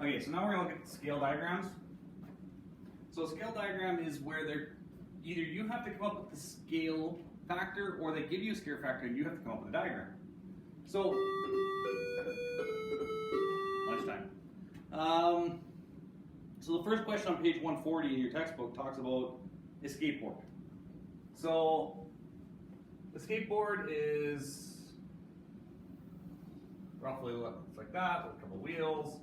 Okay, so now we're going to look at scale diagrams. So a scale diagram is where they're either you have to come up with the scale factor or they give you a scale factor and you have to come up with a diagram. So, lunchtime. So the first question on page 140 in your textbook talks about a skateboard. So the skateboard is roughly looks like that, with a couple of wheels.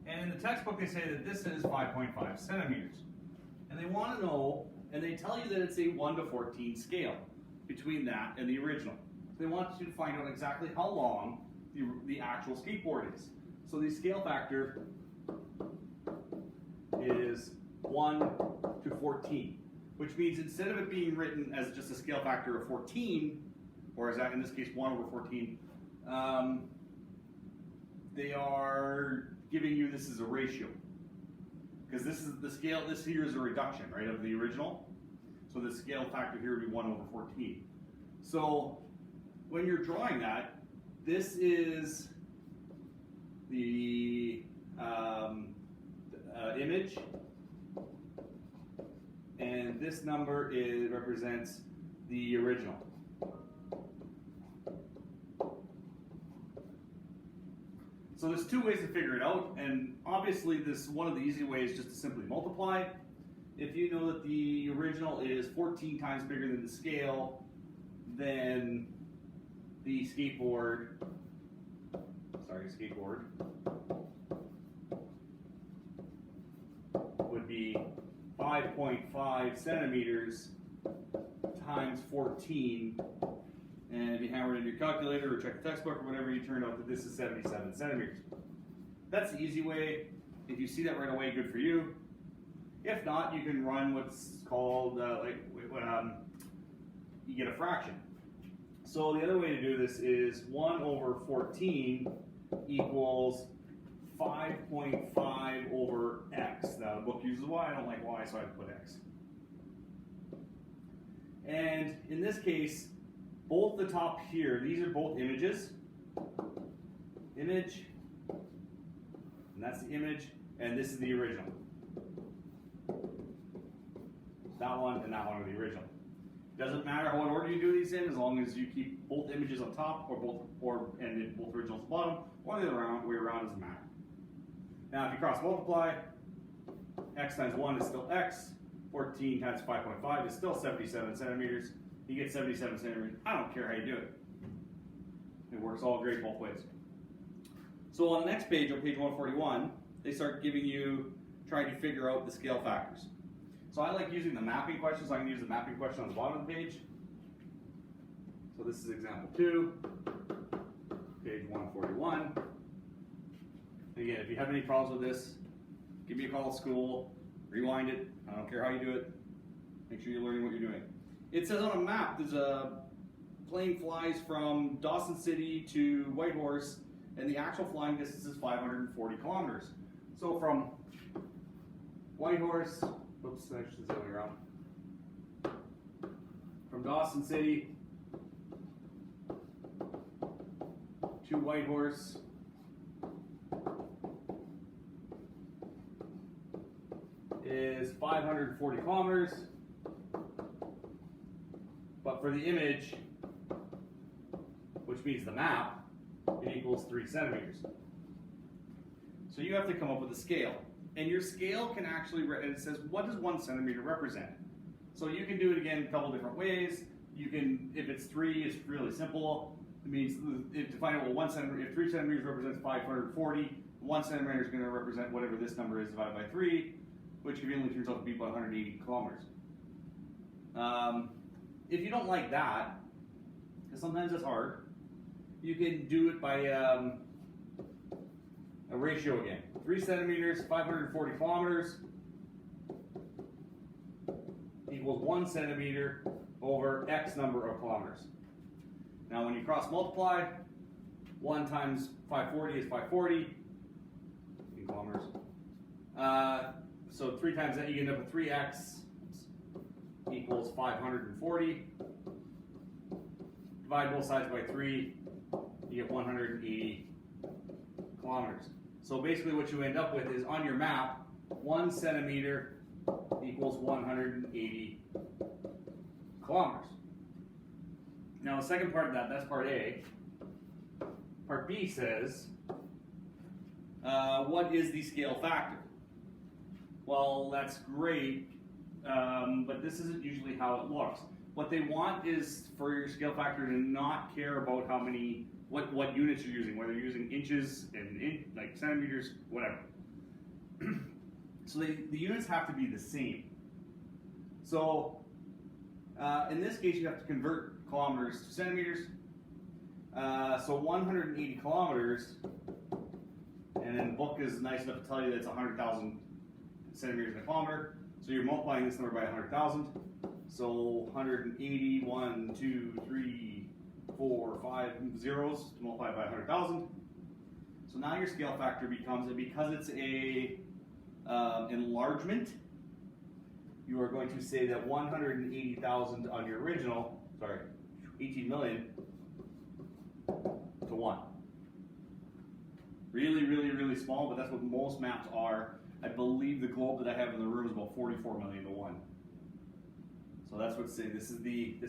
And in the textbook they say that this is 5.5 centimeters. And they want to know, and they tell you that it's a 1 to 14 scale between that and the original. So they want you to find out exactly how long the actual skateboard is. So the scale factor is 1 to 14, which means instead of it being written as just a scale factor of 14, or as in this case 1 over 14, they are giving you this as a ratio. Because this is the scale, this here is a reduction, right, of the original. So the scale factor here would be 1 over 14. So when you're drawing that, this is the image, and this number represents the original. So there's two ways to figure it out, and obviously this one of the easy ways is just to simply multiply. If you know that the original is 14 times bigger than the scale, then the skateboard would be 5.5 centimeters times 14. And if you hammer it in your calculator or check the textbook or whatever, you turn out that this is 77 centimeters. That's the easy way. If you see that right away, good for you. If not, you can run what's called, you get a fraction. So the other way to do this is 1 over 14 equals 5.5 over x. Now the book uses y, I don't like y, so I put x. And in this case, both the top here, these are both images. Image, and that's the image, and this is the original. That one and that one are the original. Doesn't matter what order you do these in, as long as you keep both images on top, or both originals at the bottom, or the other way around doesn't matter. Now, if you cross multiply, x times 1 is still x. 14 times 5.5 is still 77 centimeters. You get 77 centimeters. I don't care how you do it. It works all great both ways. So on the next page, on page 141, they start giving you, trying to figure out the scale factors. So I like using the mapping question, so I can use the mapping question on the bottom of the page. So this is example 2, page 141. Again, if you have any problems with this, give me a call at school, rewind it. I don't care how you do it. Make sure you're learning what you're doing. It says on a map, there's a plane flies from Dawson City to Whitehorse, and the actual flying distance is 540 kilometers. So from Whitehorse, oops, actually it's the other way around. From Dawson City to Whitehorse is 540 kilometers. But for the image, which means the map, it equals 3 centimeters. So you have to come up with a scale. And your scale can actually, and it says, what does 1 centimeter represent? So you can do it again a couple different ways. You can, if it's 3, it's really simple. It means, to find out what 1 centimeter, if 3 centimeters represents 540, 1 centimeter is going to represent whatever this number is divided by 3, which conveniently turns out to be about 180 kilometers. If you don't like that, because sometimes it's hard, you can do it by a ratio again. 3 centimeters, 540 kilometers equals 1 centimeter over X number of kilometers. Now when you cross multiply, 1 times 540 is 540 in kilometers. So 3 times that, you end up with 3x equals 540. Divide both sides by 3, you get 180 kilometers. So basically what you end up with is on your map, 1 centimeter equals 180 kilometers. Now the second part of that, that's part A. Part B says, what is the scale factor? Well, that's great, but this isn't usually how it looks. What they want is for your scale factor to not care about how many, what units you're using, whether you're using inches and like centimeters, whatever. So the units have to be the same. So in this case, you have to convert kilometers to centimeters. So 180 kilometers, and then the book is nice enough to tell you that it's 100,000 centimeters in a kilometer. So you're multiplying this number by 100,000. So 180, 1, 2, 3, 4, 5 zeros to multiply by 100,000. So now your scale factor becomes, because it's a enlargement, you are going to say that 180,000 on your original, 18 million to 1. Really, really, really small, but that's what most maps are. I believe the globe that I have in the room is about 44 million to 1. So that's what's saying. This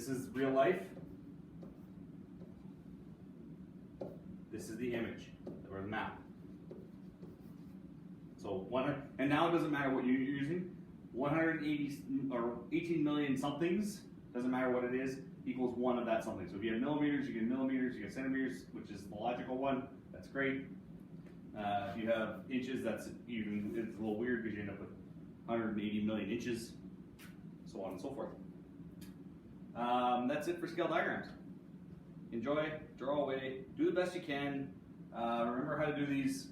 is real life. This is the image or the map. So and now it doesn't matter what unit you're using. 180 or 18 million somethings, doesn't matter what it is, equals 1 of that something. So if you have millimeters, you get millimeters, you get centimeters, which is the logical one. That's great. If you have inches, it's a little weird because you end up with 180 million inches, so on and so forth. That's it for scale diagrams. Enjoy, draw away, do the best you can. Remember how to do these.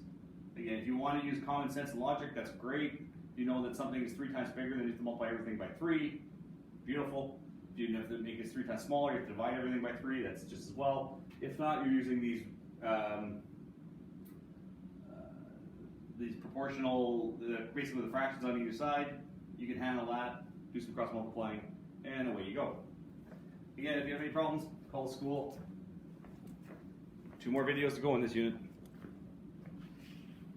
Again, if you want to use common sense and logic, that's great. If you know that something is 3 times bigger, then you have to multiply everything by 3. Beautiful. If you have to make it 3 times smaller, you have to divide everything by 3. That's just as well. If not, you're using these proportional, basically the fractions on either side. You can handle that, do some cross multiplying, and away you go. Again, if you have any problems, call the school. 2 more videos to go in this unit.